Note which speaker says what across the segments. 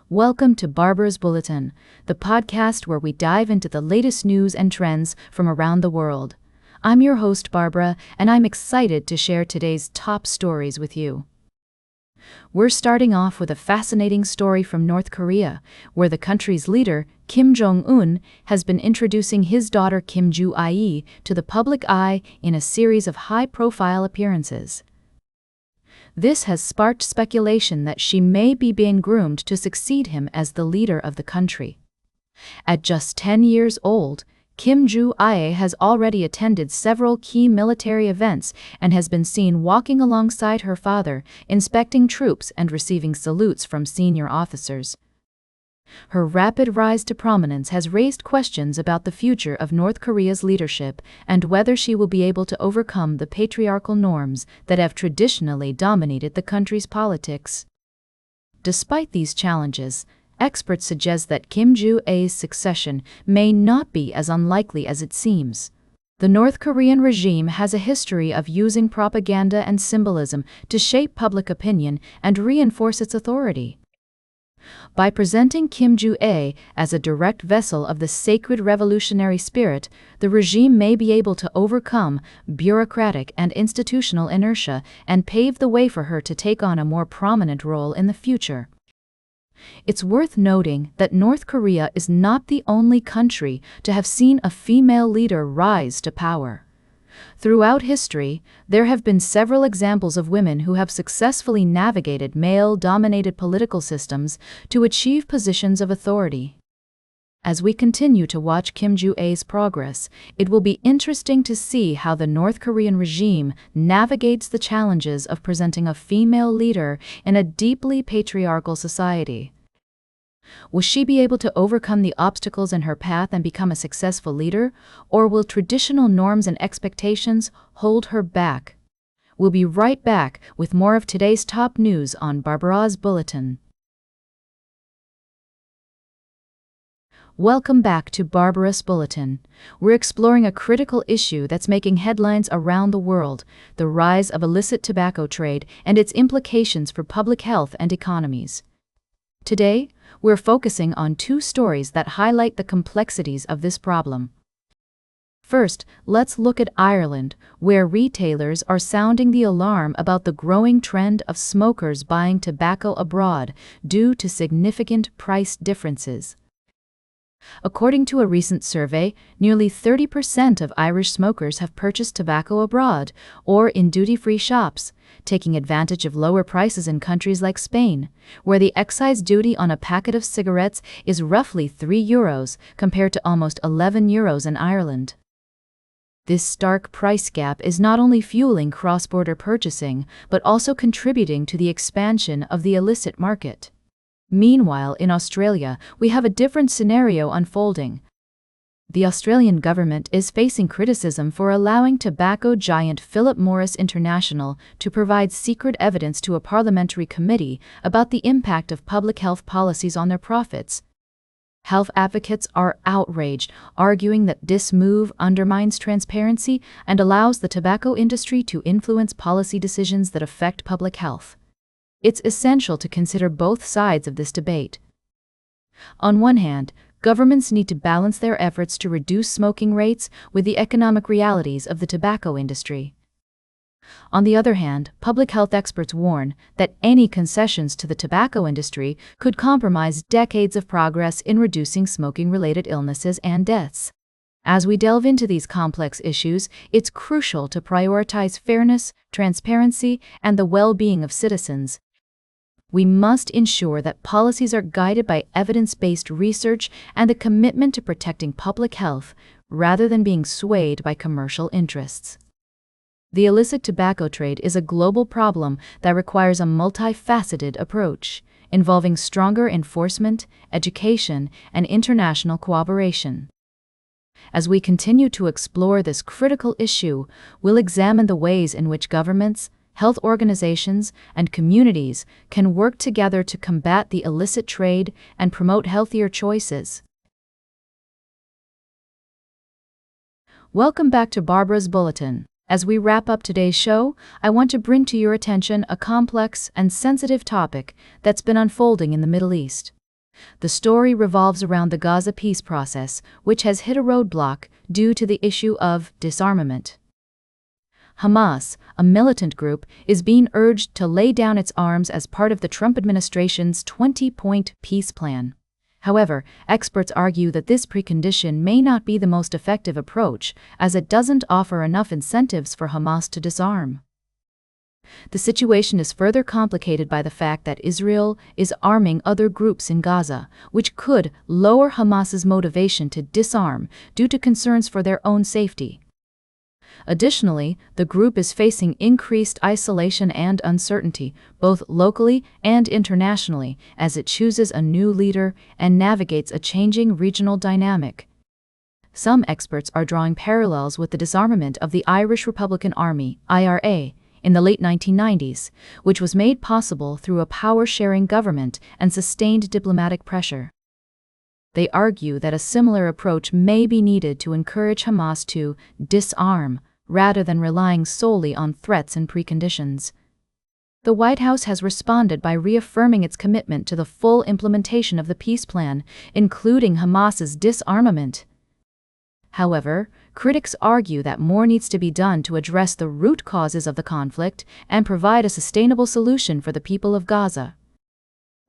Speaker 1: Welcome to Barbara's Bulletin, the podcast where we dive into the latest news and trends from around the world. I'm your host, Barbara, and I'm excited to share today's top stories with you. We're starting off with a fascinating story from North Korea, where the country's leader, Kim Jong-un, has been introducing his daughter Kim Joo-ae to the public eye in a series of high-profile appearances. This has sparked speculation that she may be being groomed to succeed him as the leader of the country. At just 10 years old, Kim Joo-ae has already attended several key military events and has been seen walking alongside her father, inspecting troops and receiving salutes from senior officers. Her rapid rise to prominence has raised questions about the future of North Korea's leadership and whether she will be able to overcome the patriarchal norms that have traditionally dominated the country's politics. Despite these challenges, experts suggest that Kim Joo-ae's succession may not be as unlikely as it seems. The North Korean regime has a history of using propaganda and symbolism to shape public opinion and reinforce its authority. By presenting Kim Joo-ae as a direct vessel of the sacred revolutionary spirit, the regime may be able to overcome bureaucratic and institutional inertia and pave the way for her to take on a more prominent role in the future. It's worth noting that North Korea is not the only country to have seen a female leader rise to power. Throughout history, there have been several examples of women who have successfully navigated male-dominated political systems to achieve positions of authority. As we continue to watch Kim Joo-ae's progress, it will be interesting to see how the North Korean regime navigates the challenges of presenting a female leader in a deeply patriarchal society. Will she be able to overcome the obstacles in her path and become a successful leader, or will traditional norms and expectations hold her back? We'll be right back with more of today's top news on Barbara's Bulletin. Welcome back to Barbara's Bulletin. We're exploring a critical issue that's making headlines around the world: the rise of illicit tobacco trade and its implications for public health and economies. Today, we're focusing on two stories that highlight the complexities of this problem. First, let's look at Ireland, where retailers are sounding the alarm about the growing trend of smokers buying tobacco abroad due to significant price differences. According to a recent survey, nearly 30% of Irish smokers have purchased tobacco abroad or in duty-free shops, taking advantage of lower prices in countries like Spain, where the excise duty on a packet of cigarettes is roughly €3 compared to almost €11 in Ireland. This stark price gap is not only fueling cross-border purchasing, but also contributing to the expansion of the illicit market. Meanwhile, in Australia, we have a different scenario unfolding. The Australian government is facing criticism for allowing tobacco giant Philip Morris International to provide secret evidence to a parliamentary committee about the impact of public health policies on their profits. Health advocates are outraged, arguing that this move undermines transparency and allows the tobacco industry to influence policy decisions that affect public health. It's essential to consider both sides of this debate. On one hand, governments need to balance their efforts to reduce smoking rates with the economic realities of the tobacco industry. On the other hand, public health experts warn that any concessions to the tobacco industry could compromise decades of progress in reducing smoking-related illnesses and deaths. As we delve into these complex issues, it's crucial to prioritize fairness, transparency, and the well-being of citizens. We must ensure that policies are guided by evidence-based research and a commitment to protecting public health, rather than being swayed by commercial interests. The illicit tobacco trade is a global problem that requires a multifaceted approach, involving stronger enforcement, education, and international cooperation. As we continue to explore this critical issue, we'll examine the ways in which governments, health organizations, and communities can work together to combat the illicit trade and promote healthier choices. Welcome back to Barbara's Bulletin. As we wrap up today's show, I want to bring to your attention a complex and sensitive topic that's been unfolding in the Middle East. The story revolves around the Gaza peace process, which has hit a roadblock due to the issue of disarmament. Hamas, a militant group, is being urged to lay down its arms as part of the Trump administration's 20-point peace plan. However, experts argue that this precondition may not be the most effective approach, as it doesn't offer enough incentives for Hamas to disarm. The situation is further complicated by the fact that Israel is arming other groups in Gaza, which could lower Hamas's motivation to disarm due to concerns for their own safety. Additionally, the group is facing increased isolation and uncertainty, both locally and internationally, as it chooses a new leader and navigates a changing regional dynamic. Some experts are drawing parallels with the disarmament of the Irish Republican Army, IRA, in the late 1990s, which was made possible through a power-sharing government and sustained diplomatic pressure. They argue that a similar approach may be needed to encourage Hamas to disarm, rather than relying solely on threats and preconditions. The White House has responded by reaffirming its commitment to the full implementation of the peace plan, including Hamas's disarmament. However, critics argue that more needs to be done to address the root causes of the conflict and provide a sustainable solution for the people of Gaza.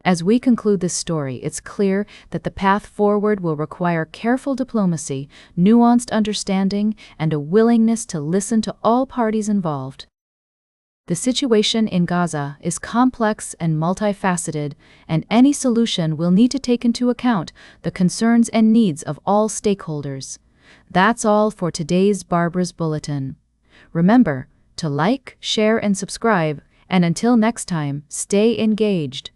Speaker 1: As we conclude this story, it's clear that the path forward will require careful diplomacy, nuanced understanding, and a willingness to listen to all parties involved. The situation in Gaza is complex and multifaceted, and any solution will need to take into account the concerns and needs of all stakeholders. That's all for today's Barbara's Bulletin. Remember to like, share, and subscribe, and until next time, stay engaged.